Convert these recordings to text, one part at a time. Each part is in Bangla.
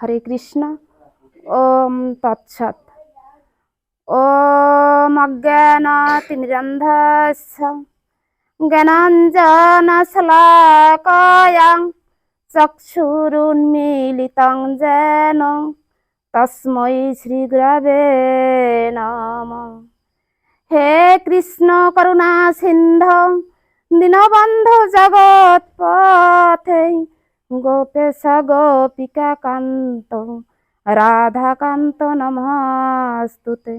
হরে কৃষ্ণ। ওম তৎসৎ। ওম অজ্ঞানতিমিরন্ধস্য জ্ঞানাঞ্জনশলাকায়াং চক্ষুরুন্মীলিতং যেন তস্मै শ্রী গুরবে নমঃ। হে কৃষ্ণ করুণা সিন্ধু দীনবন্ধু জগৎপথে গোপেশ গোপিকা কান্ত রাধাকান্ত নমস্তুতে।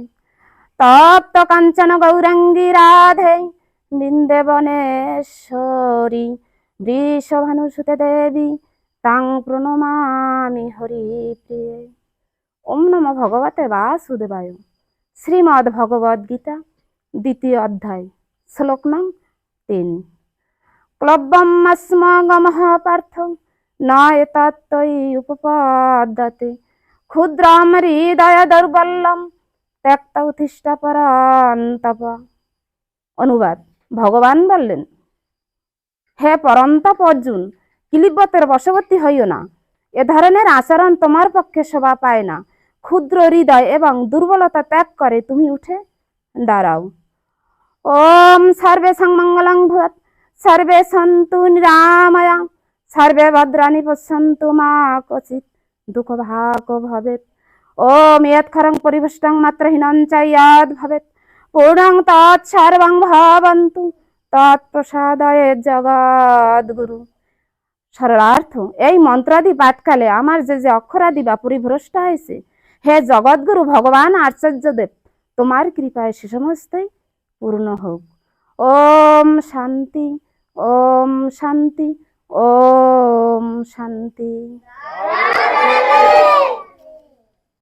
তপ্ত কাঞ্চন গৌরাঙ্গী রাধে বৃন্দাবনেশ্বরী বৃষভানুসুতে দেবী তাং প্রণমামি হরিপ্রিয়ে। ওম নমো ভগবতে বাসুদেবায়। শ্রীমদ্ ভগবদ গীতা দ্বিতীয় অধ্যায় শ্লোক নং 3। ক্লব্যমস্মগমঃ পার্থ ন এতত্ত্বয়ি উপপদ্যতে ক্ষুদ্রম হৃদয় দৌর্বল্যম ত্যক্ত উত্তিষ্ঠ পরন্তপ। অনুবাদ: ভগবান বললেন, হে পরন্তপ অর্জুন, কিলিব্যতের বশবর্তী হইও না। এ ধরনের আচরণ তোমার পক্ষে শোভা পায় না। ক্ষুদ্র হৃদয় এবং দুর্বলতা ত্যাগ করে তুমি উঠে দাঁড়াও। ওম সর্বেষাং মঙ্গলং ভূয়াৎ, সর্বে সন্তু নিরাময়া, সর্বে ভদ্রাণি পশ্যন্তু মা কচিৎ দুঃখভাগ্ ভবেৎ। ওম ইয়ৎক্ষরং পরিপুষ্টং মাত্রহীনং চ ইয়ৎ ভবেৎ পূর্ণং তৎসর্বং ভবন্তু তৎপ্রসাদায় জগদ্গুরু। সরলার্থ: এই মন্ত্রাদি পাঠকালে আমার যে যে অক্ষরাদি বা পরিভ্রষ্ট হয়েছে, হে জগৎগুরু ভগবান আচার্যদেব, তোমার কৃপায় সে সমস্তই পূর্ণ হোক। ওম শান্তি, ওম শান্তি, ওম শান্তি।